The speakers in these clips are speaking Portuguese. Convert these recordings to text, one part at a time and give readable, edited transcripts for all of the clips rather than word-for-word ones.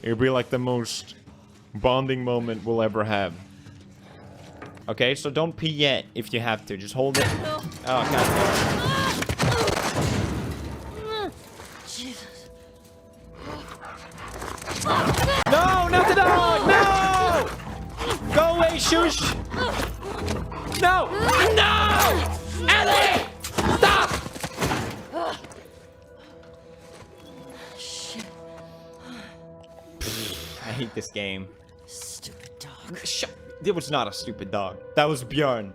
It'll be like the most bonding moment we'll ever have. Okay, so don't pee yet if you have to. Just hold it. Oh, God. Jesus. No, not the dog! No! Go away, shush! No! No! Ellie! Stop! Shit. I hate this game. Stupid dog. Shut. It was not a stupid dog. That was Bjorn.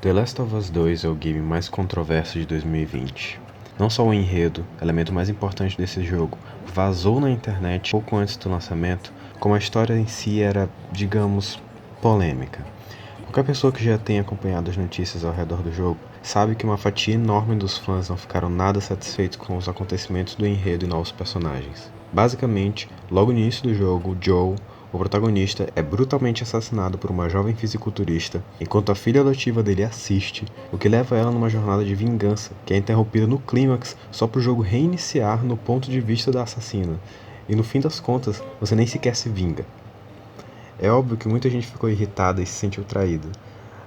The Last of Us 2 é o game mais controverso de 2020. Não só o enredo, elemento mais importante desse jogo, vazou na internet pouco antes do lançamento, como a história em si era, digamos, polêmica. Qualquer pessoa que já tenha acompanhado as notícias ao redor do jogo sabe que uma fatia enorme dos fãs não ficaram nada satisfeitos com os acontecimentos do enredo e novos personagens. Basicamente, logo no início do jogo, Joel, o protagonista, é brutalmente assassinado por uma jovem fisiculturista, enquanto a filha adotiva dele assiste, o que leva ela numa jornada de vingança, que é interrompida no clímax só para o jogo reiniciar no ponto de vista da assassina, e no fim das contas, você nem sequer se vinga. É óbvio que muita gente ficou irritada e se sentiu traída,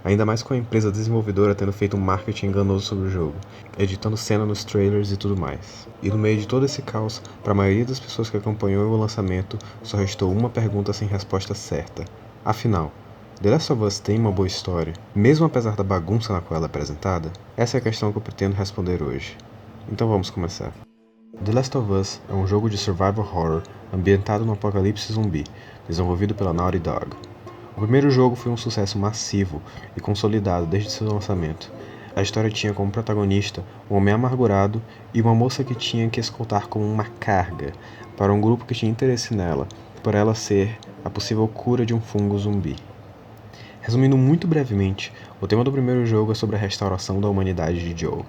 ainda mais com a empresa desenvolvedora tendo feito um marketing enganoso sobre o jogo, editando cena nos trailers e tudo mais. E no meio de todo esse caos, para a maioria das pessoas que acompanhou o lançamento, só restou uma pergunta sem resposta certa. Afinal, The Last of Us tem uma boa história, mesmo apesar da bagunça na qual ela é apresentada? Essa é a questão que eu pretendo responder hoje. Então vamos começar. The Last of Us é um jogo de survival horror ambientado no apocalipse zumbi, desenvolvido pela Naughty Dog. O primeiro jogo foi um sucesso massivo e consolidado desde seu lançamento. A história tinha como protagonista um homem amargurado e uma moça que tinha que escoltar como uma carga para um grupo que tinha interesse nela, por ela ser a possível cura de um fungo zumbi. Resumindo muito brevemente, o tema do primeiro jogo é sobre a restauração da humanidade de Joel.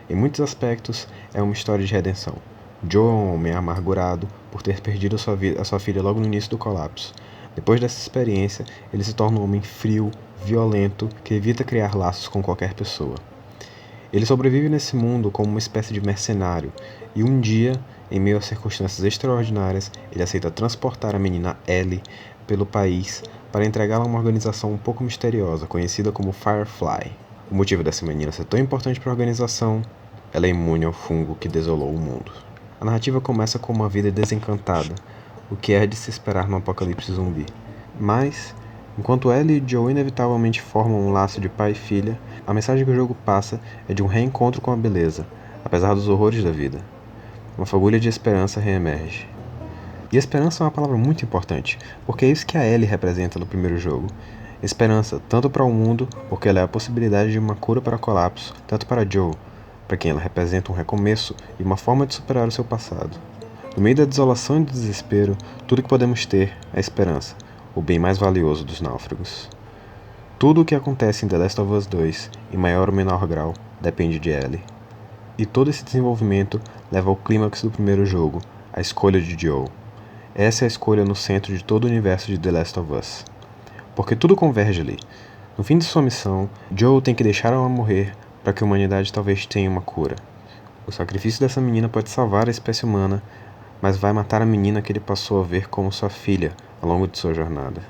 Em muitos aspectos, é uma história de redenção. Joel é um homem amargurado por ter perdido a sua filha logo no início do colapso. Depois dessa experiência, ele se torna um homem frio, violento, que evita criar laços com qualquer pessoa. Ele sobrevive nesse mundo como uma espécie de mercenário, e um dia, em meio a circunstâncias extraordinárias, ele aceita transportar a menina Ellie pelo país para entregá-la a uma organização um pouco misteriosa, conhecida como Firefly. O motivo dessa menina ser tão importante para a organização, ela é imune ao fungo que desolou o mundo. A narrativa começa com uma vida desencantada, o que é de se esperar no apocalipse zumbi. Mas, enquanto Ellie e Joel inevitavelmente formam um laço de pai e filha, a mensagem que o jogo passa é de um reencontro com a beleza, apesar dos horrores da vida. Uma fagulha de esperança reemerge. E esperança é uma palavra muito importante, porque é isso que a Ellie representa no primeiro jogo. Esperança, tanto para o mundo, porque ela é a possibilidade de uma cura para o colapso, tanto para Joel, para quem ela representa um recomeço e uma forma de superar o seu passado. No meio da desolação e do desespero, tudo que podemos ter é esperança, o bem mais valioso dos náufragos. Tudo o que acontece em The Last of Us 2, em maior ou menor grau, depende de Ellie. E todo esse desenvolvimento leva ao clímax do primeiro jogo, a escolha de Joel. Essa é a escolha no centro de todo o universo de The Last of Us. Porque tudo converge ali. No fim de sua missão, Joel tem que deixar ela morrer para que a humanidade talvez tenha uma cura. O sacrifício dessa menina pode salvar a espécie humana, mas vai matar a menina que ele passou a ver como sua filha ao longo de sua jornada.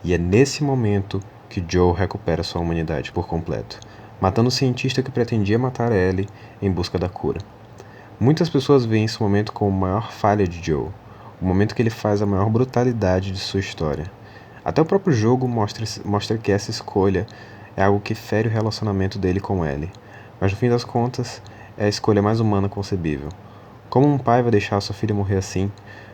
E é nesse momento que Joel recupera sua humanidade por completo, matando o cientista que pretendia matar Ellie em busca da cura. Muitas pessoas veem esse momento como a maior falha de Joel, o momento que ele faz a maior brutalidade de sua história. Até o próprio jogo mostra que essa escolha é algo que fere o relacionamento dele com Ellie, mas no fim das contas é a escolha mais humana concebível. Como um pai vai deixar sua filha morrer assim?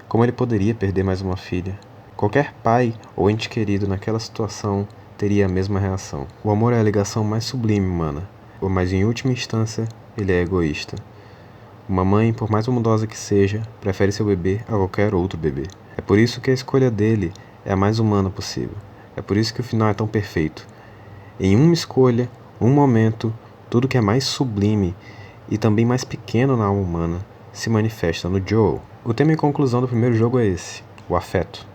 Como ele poderia perder mais uma filha? Qualquer pai ou ente querido naquela situação teria a mesma reação. O amor é a ligação mais sublime humana, mas em última instância, ele é egoísta. Uma mãe, por mais bondosa que seja, prefere seu bebê a qualquer outro bebê. É por isso que a escolha dele é a mais humana possível. É por isso que o final é tão perfeito. Em uma escolha, um momento, tudo que é mais sublime e também mais pequeno na alma humana se manifesta no Joel. O tema e conclusão do primeiro jogo é esse, o afeto.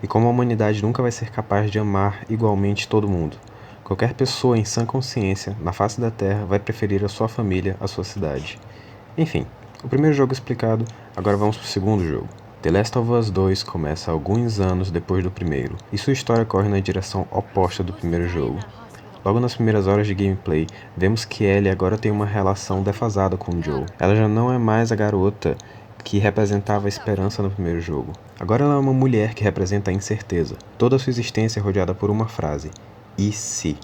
E como a humanidade nunca vai ser capaz de amar igualmente todo mundo, qualquer pessoa em sã consciência, na face da Terra, vai preferir a sua família à sua cidade. Enfim, O primeiro jogo explicado, agora vamos pro segundo jogo. The Last of Us 2 começa alguns anos depois do primeiro, e sua história corre na direção oposta do primeiro jogo. Logo nas primeiras horas de gameplay, vemos que Ellie agora tem uma relação defasada com Joel. Ela já não é mais a garota que representava a esperança no primeiro jogo. Agora ela é uma mulher que representa a incerteza. Toda a sua existência é rodeada por uma frase: e se?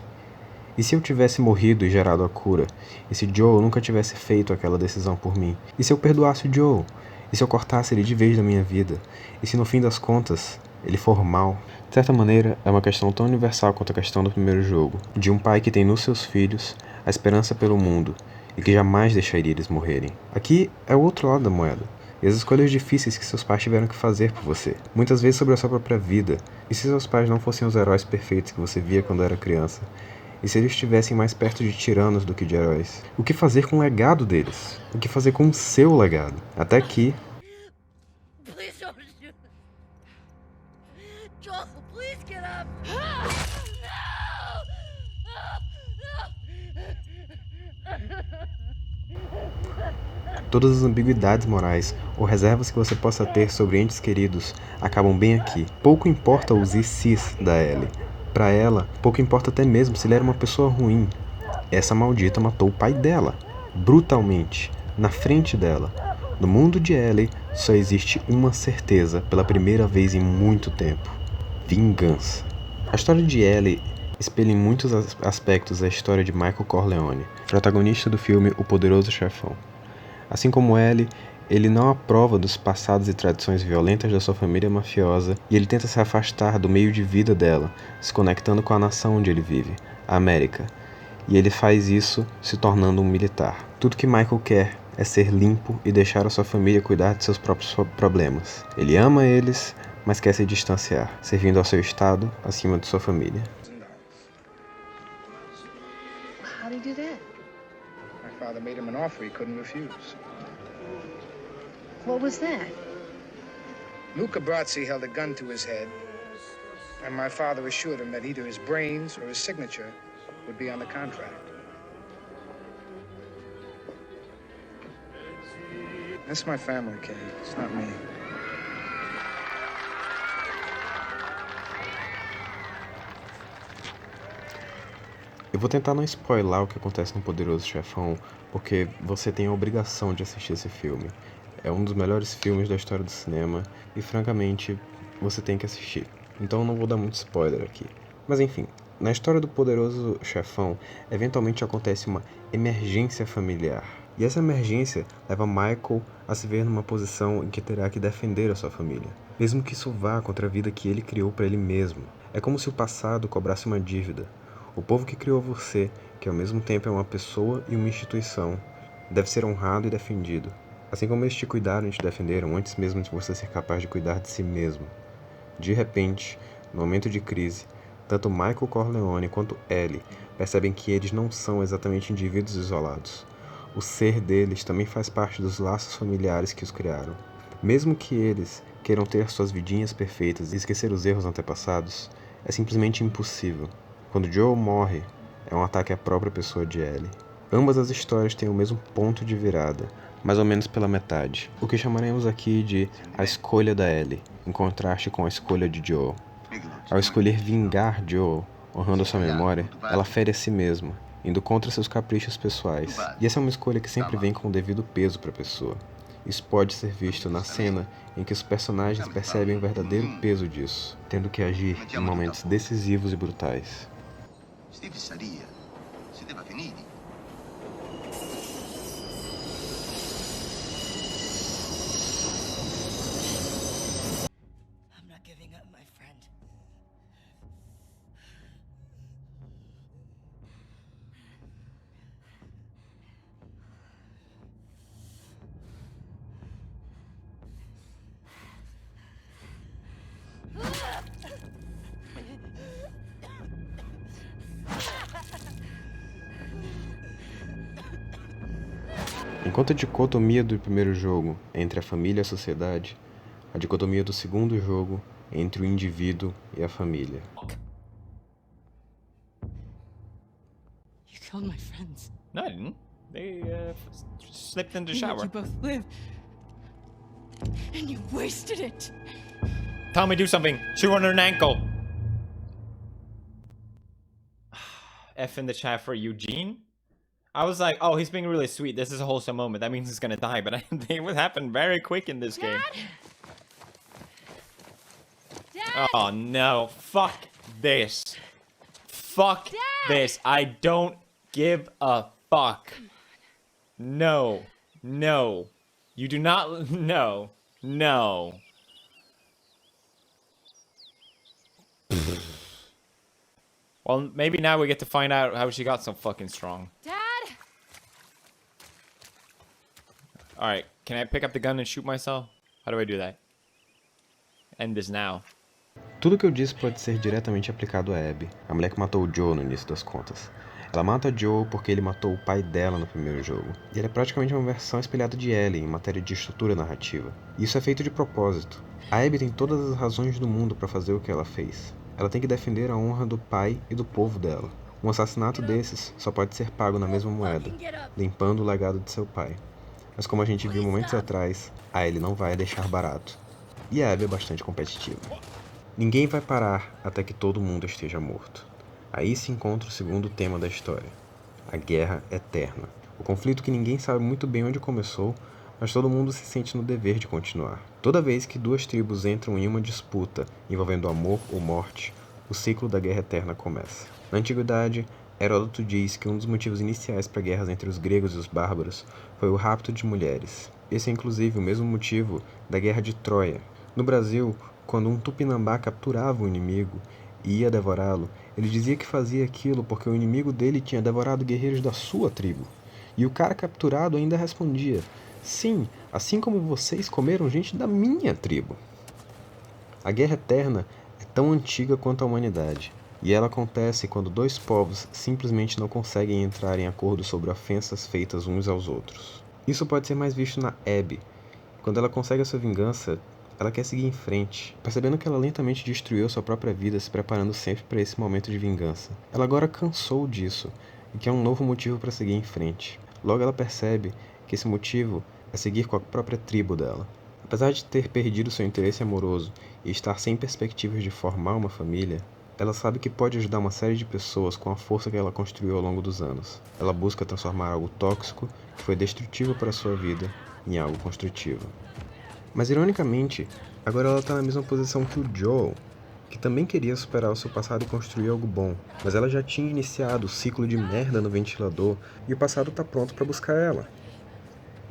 E se eu tivesse morrido e gerado a cura? E se Joel nunca tivesse feito aquela decisão por mim? E se eu perdoasse o Joel? E se eu cortasse ele de vez da minha vida? E se no fim das contas, ele for mal? De certa maneira, é uma questão tão universal quanto a questão do primeiro jogo, de um pai que tem nos seus filhos a esperança pelo mundo e que jamais deixaria eles morrerem. Aqui é o outro lado da moeda, e as escolhas difíceis que seus pais tiveram que fazer por você, muitas vezes sobre a sua própria vida. E se seus pais não fossem os heróis perfeitos que você via quando era criança? E se eles estivessem mais perto de tiranos do que de heróis? O que fazer com o legado deles? O que fazer com o seu legado? Até que... Please don't shoot. Joel, please get up. todas as ambiguidades morais ou reservas que você possa ter sobre entes queridos acabam bem aqui. Pouco importa os e se's da Ellie. Para ela, pouco importa até mesmo se ele era uma pessoa ruim. Essa maldita matou o pai dela, brutalmente, na frente dela. No mundo de Ellie, só existe uma certeza pela primeira vez em muito tempo: vingança. A história de Ellie espelha em muitos aspectos a história de Michael Corleone, protagonista do filme O Poderoso Chefão. Assim como Ellie, ele não aprova dos passados e tradições violentas da sua família mafiosa e ele tenta se afastar do meio de vida dela, se conectando com a nação onde ele vive, a América. E ele faz isso se tornando um militar. Tudo que Michael quer é ser limpo e deixar a sua família cuidar de seus próprios problemas. Ele ama eles, mas quer se distanciar, servindo ao seu estado acima de sua família. How'd he do that? My father made him an offer he couldn't refuse. What was that? Luca Brazzi held a gun to his head, and my father assured him that either his brains or his signature would be on the contract. That's my family, Kay. It's not me. Eu vou tentar não spoiler o que acontece no Poderoso Chefão, porque você tem a obrigação de assistir esse filme. É um dos melhores filmes da história do cinema e, francamente, você tem que assistir. Então eu não vou dar muito spoiler aqui. Mas enfim, na história do Poderoso Chefão, eventualmente acontece uma emergência familiar. E essa emergência leva Michael a se ver numa posição em que terá que defender a sua família, mesmo que isso vá contra a vida que ele criou para ele mesmo. É como se o passado cobrasse uma dívida. O povo que criou você, que ao mesmo tempo é uma pessoa e uma instituição, deve ser honrado e defendido. Assim como eles te cuidaram e te defenderam antes mesmo de você ser capaz de cuidar de si mesmo. De repente, no momento de crise, tanto Michael Corleone quanto Ellie percebem que eles não são exatamente indivíduos isolados. O ser deles também faz parte dos laços familiares que os criaram. Mesmo que eles queiram ter suas vidinhas perfeitas e esquecer os erros antepassados, é simplesmente impossível. Quando Joel morre, é um ataque à própria pessoa de Ellie. Ambas as histórias têm o mesmo ponto de virada, mais ou menos pela metade. O que chamaremos aqui de a escolha da Ellie, em contraste com a escolha de Joel. Ao escolher vingar Joel, honrando sua memória, ela fere a si mesma, indo contra seus caprichos pessoais. E essa é uma escolha que sempre vem com o devido peso para a pessoa. Isso pode ser visto na cena em que os personagens percebem o verdadeiro peso disso, tendo que agir em momentos decisivos e brutais. Steve sabia. Siete finiti. I'm not giving up, my friend. Enquanto a dicotomia do primeiro jogo é entre a família e a sociedade, a dicotomia do segundo jogo é entre o indivíduo e a família. You killed my friends. No, I didn't. They slipped in the You let shower. you both live. And you wasted it. Tommy, do something. Chew on her ankle. F in the chat for Eugene. I was like, oh, he's being really sweet. This is a wholesome moment. That means he's gonna die. But I think it would happen very quick in this game. Dad! Oh no. Fuck this. Fuck this. I don't give a fuck. No. No. You do not. No. No. Well, maybe now we get to find out how she got so fucking strong. Dad! Alright, can I pick up the gun and shoot myself? How do I do that? End this now. Tudo que eu disse pode ser diretamente aplicado a Abby, a mulher que matou o Joe no início das contas. Ela mata Joe porque ele matou o pai dela no primeiro jogo, e ele é praticamente uma versão espelhada de Ellie em matéria de estrutura narrativa. E isso é feito de propósito. A Abby tem todas as razões do mundo para fazer o que ela fez. Ela tem que defender a honra do pai e do povo dela. Um assassinato desses só pode ser pago na mesma moeda, limpando o legado de seu pai. Mas como a gente viu momentos atrás, a Ellie não vai deixar barato. E a Abby é bastante competitiva. Ninguém vai parar até que todo mundo esteja morto. Aí se encontra o segundo tema da história, a Guerra Eterna. O conflito que ninguém sabe muito bem onde começou, mas todo mundo se sente no dever de continuar. Toda vez que duas tribos entram em uma disputa envolvendo amor ou morte, o ciclo da Guerra Eterna começa. Na antiguidade, Heródoto diz que um dos motivos iniciais para guerras entre os gregos e os bárbaros foi o rapto de mulheres. Esse é inclusive o mesmo motivo da Guerra de Troia. No Brasil, quando um tupinambá capturava um inimigo e ia devorá-lo, ele dizia que fazia aquilo porque o inimigo dele tinha devorado guerreiros da sua tribo. E o cara capturado ainda respondia: sim, assim como vocês comeram gente da minha tribo. A Guerra Eterna é tão antiga quanto a humanidade, e ela acontece quando dois povos simplesmente não conseguem entrar em acordo sobre ofensas feitas uns aos outros. Isso pode ser mais visto na Abby. Quando ela consegue a sua vingança, ela quer seguir em frente, percebendo que ela lentamente destruiu sua própria vida, se preparando sempre para esse momento de vingança. Ela agora cansou disso e quer um novo motivo para seguir em frente. Logo ela percebe que esse motivo é seguir com a própria tribo dela. Apesar de ter perdido seu interesse amoroso e estar sem perspectivas de formar uma família, ela sabe que pode ajudar uma série de pessoas com a força que ela construiu ao longo dos anos. Ela busca transformar algo tóxico, que foi destrutivo para sua vida, em algo construtivo. Mas, ironicamente, agora ela está na mesma posição que o Joel, que também queria superar o seu passado e construir algo bom. Mas ela já tinha iniciado o ciclo de merda no ventilador e o passado está pronto para buscar ela.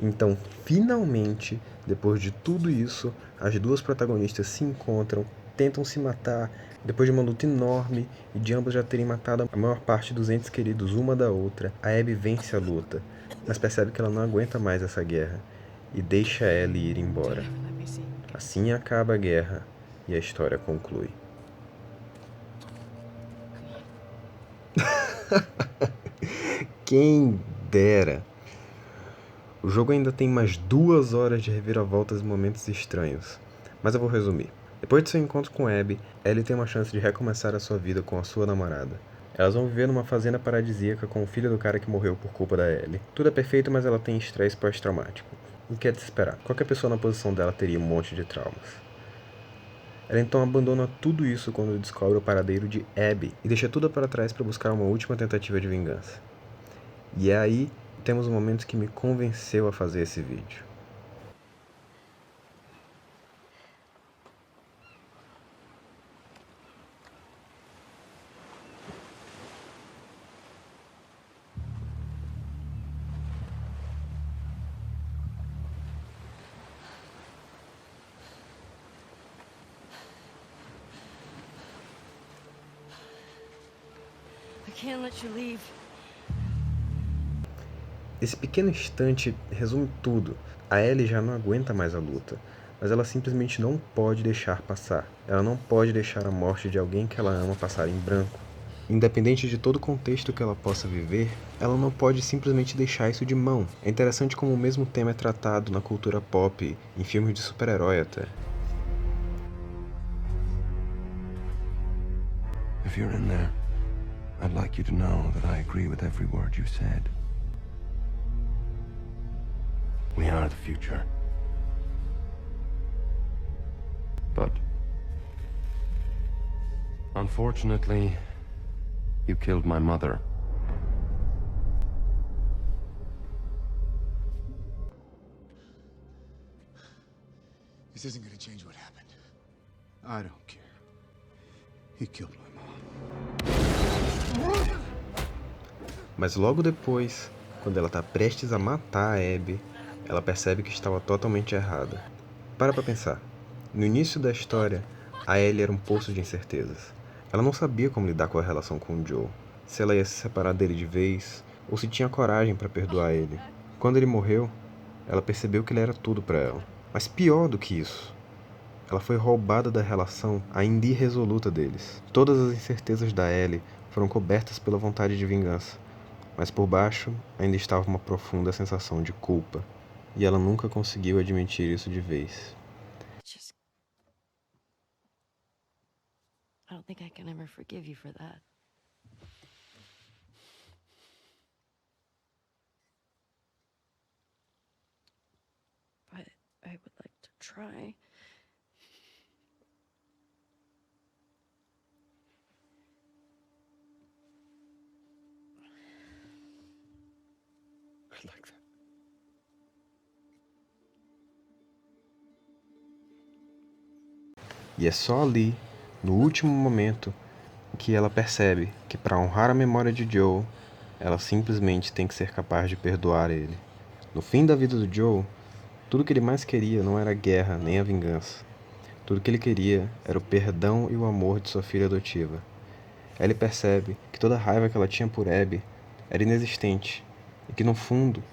Então, finalmente, depois de tudo isso, as duas protagonistas se encontram, tentam se matar, depois de uma luta enorme e de ambas já terem matado a maior parte dos entes queridos uma da outra, a Abby vence a luta, mas percebe que ela não aguenta mais essa guerra e deixa Ellie ir embora. Assim acaba a guerra e a história conclui. Quem dera! O jogo ainda tem mais 2 horas de reviravoltas e momentos estranhos, mas eu vou resumir. Depois de seu encontro com Abby, Ellie tem uma chance de recomeçar a sua vida com a sua namorada. Elas vão viver numa fazenda paradisíaca com o filho do cara que morreu por culpa da Ellie. Tudo é perfeito, mas ela tem estresse pós-traumático. O que é de se esperar? Qualquer pessoa na posição dela teria um monte de traumas. Ela então abandona tudo isso quando descobre o paradeiro de Abby e deixa tudo para trás para buscar uma última tentativa de vingança. E é aí que temos um momento que me convenceu a fazer esse vídeo. I can't let you leave. Esse pequeno instante resume tudo. A Ellie já não aguenta mais a luta, mas ela simplesmente não pode deixar passar. Ela não pode deixar a morte de alguém que ela ama passar em branco. Independente de todo o contexto que ela possa viver, ela não pode simplesmente deixar isso de mão. É interessante como o mesmo tema é tratado na cultura pop, em filmes de super-herói até. If you're in there, I'd like you to know that I agree with every word you said. We are the future. But unfortunately, you killed my mother. This isn't gonna change what happened. I don't care. He killed my mom. Mas logo depois, quando ela tá prestes a matar a Abby, ela percebe que estava totalmente errada. Para pra pensar. No início da história, a Ellie era um poço de incertezas. Ela não sabia como lidar com a relação com o Joel, se ela ia se separar dele de vez, ou se tinha coragem para perdoar ele. Quando ele morreu, ela percebeu que ele era tudo para ela. Mas pior do que isso, ela foi roubada da relação ainda irresoluta deles. Todas as incertezas da Ellie foram cobertas pela vontade de vingança, mas por baixo ainda estava uma profunda sensação de culpa, e ela nunca conseguiu admitir isso de vez. I don't think I can ever forgive you for that. But I would like to try. I'd like that. E é só ali, no último momento, que ela percebe que para honrar a memória de Joel, ela simplesmente tem que ser capaz de perdoar ele. No fim da vida do Joel, tudo que ele mais queria não era a guerra nem a vingança. Tudo que ele queria era o perdão e o amor de sua filha adotiva. Ellie percebe que toda a raiva que ela tinha por Abby era inexistente e que, no fundo,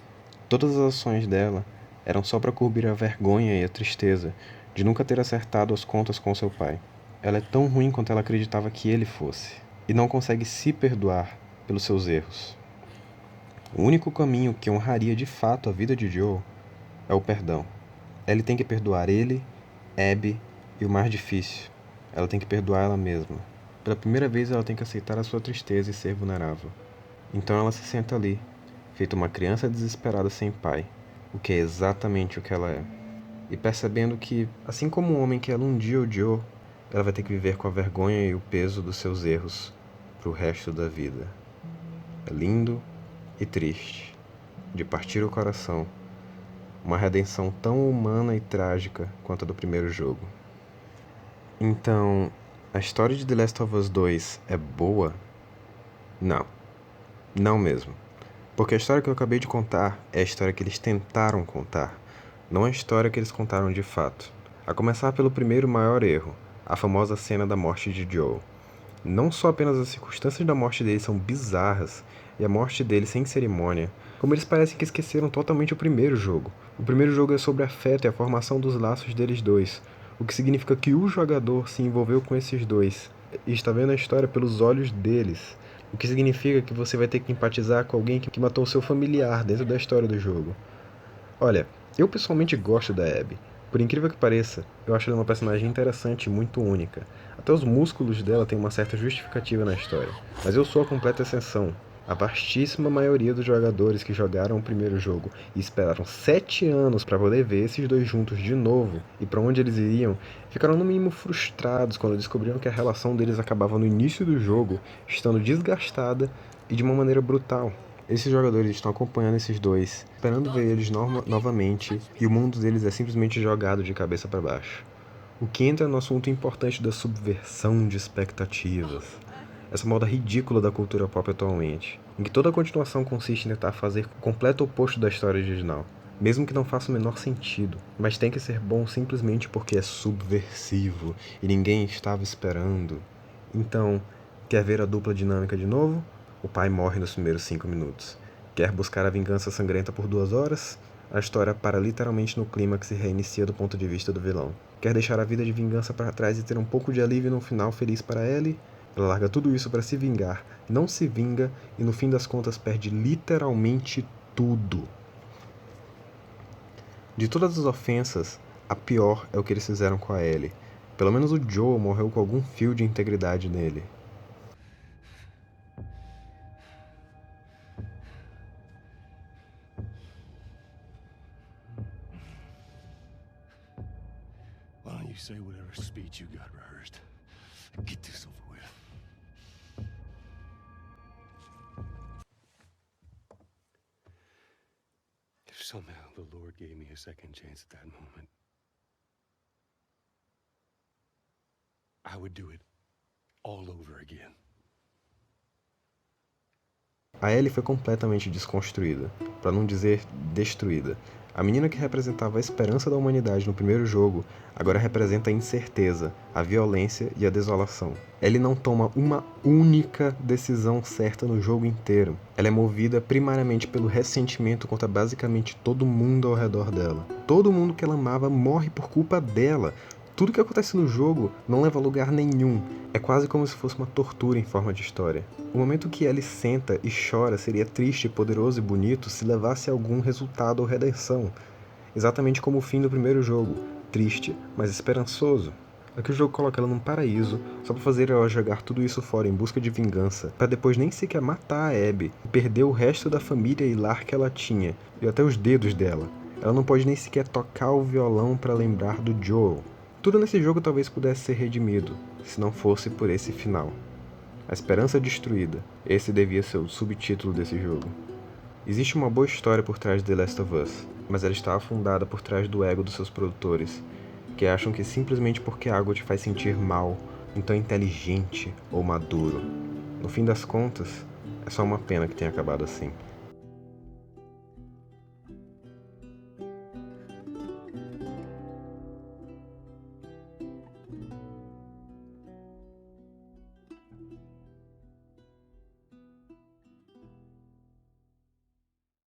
todas as ações dela eram só para cobrir a vergonha e a tristeza de nunca ter acertado as contas com seu pai. Ela é tão ruim quanto ela acreditava que ele fosse, e não consegue se perdoar pelos seus erros. O único caminho que honraria de fato a vida de Joel é o perdão. Ellie tem que perdoar ele, Abby e o mais difícil, ela tem que perdoar ela mesma. Pela primeira vez ela tem que aceitar a sua tristeza e ser vulnerável. Então ela se senta ali, feita uma criança desesperada sem pai, o que é exatamente o que ela é. E percebendo que, assim como o homem que ela um dia odiou, ela vai ter que viver com a vergonha e o peso dos seus erros pro resto da vida. É lindo e triste, de partir o coração, uma redenção tão humana e trágica quanto a do primeiro jogo. Então, a história de The Last of Us 2 é boa? Não. Não mesmo. Porque a história que eu acabei de contar é a história que eles tentaram contar, não a história que eles contaram de fato. A começar pelo primeiro maior erro, a famosa cena da morte de Joel. Não só apenas as circunstâncias da morte dele são bizarras, e a morte dele sem cerimônia, como eles parecem que esqueceram totalmente o primeiro jogo. O primeiro jogo é sobre afeto e a formação dos laços deles dois, o que significa que o jogador se envolveu com esses dois, e está vendo a história pelos olhos deles, o que significa que você vai ter que empatizar com alguém que matou seu familiar dentro da história do jogo. Olha, eu pessoalmente gosto da Abby. Por incrível que pareça, eu acho ela uma personagem interessante e muito única. Até os músculos dela têm uma certa justificativa na história. Mas eu sou a completa exceção. A vastíssima maioria dos jogadores que jogaram o primeiro jogo e esperaram 7 anos para poder ver esses dois juntos de novo e para onde eles iriam, ficaram no mínimo frustrados quando descobriram que a relação deles acabava no início do jogo, estando desgastada e de uma maneira brutal. Esses jogadores estão acompanhando esses dois, esperando ver eles novamente, e o mundo deles é simplesmente jogado de cabeça para baixo. O que entra no assunto importante da subversão de expectativas. Essa moda ridícula da cultura pop atualmente, em que toda a continuação consiste em tentar fazer o completo oposto da história original, mesmo que não faça o menor sentido, mas tem que ser bom simplesmente porque é subversivo e ninguém estava esperando. Então, quer ver a dupla dinâmica de novo? O pai morre nos primeiros 5 minutos. Quer buscar a vingança sangrenta por 2 horas? A história para literalmente no clímax e reinicia do ponto de vista do vilão. Quer deixar a vida de vingança para trás e ter um pouco de alívio no final feliz para Ellie? Ela larga tudo isso para se vingar, não se vinga e no fim das contas perde literalmente tudo. De todas as ofensas, a pior é o que eles fizeram com a Ellie. Pelo menos o Joel morreu com algum fio de integridade nele. you say whatever speech you got rehearsed. Get this over with. If somehow the Lord gave me a second chance at that moment, I would do it all over again. A Ellie foi completamente desconstruída, para não dizer destruída. A menina que representava a esperança da humanidade no primeiro jogo, agora representa a incerteza, a violência e a desolação. Ellie não toma uma única decisão certa no jogo inteiro. Ela é movida primariamente pelo ressentimento contra basicamente todo mundo ao redor dela. Todo mundo que ela amava morre por culpa dela. Tudo que acontece no jogo não leva a lugar nenhum. É quase como se fosse uma tortura em forma de história. O momento que Ellie senta e chora seria triste, poderoso e bonito se levasse a algum resultado ou redenção. Exatamente como o fim do primeiro jogo. Triste, mas esperançoso. Aqui o jogo coloca ela num paraíso, só pra fazer ela jogar tudo isso fora em busca de vingança, pra depois nem sequer matar a Abby e perder o resto da família e lar que ela tinha, e até os dedos dela. Ela não pode nem sequer tocar o violão pra lembrar do Joel. Tudo nesse jogo talvez pudesse ser redimido, se não fosse por esse final. A esperança destruída. Esse devia ser o subtítulo desse jogo. Existe uma boa história por trás de The Last of Us, mas ela está afundada por trás do ego dos seus produtores, que acham que simplesmente porque algo te faz sentir mal, então é inteligente ou maduro. No fim das contas, é só uma pena que tenha acabado assim.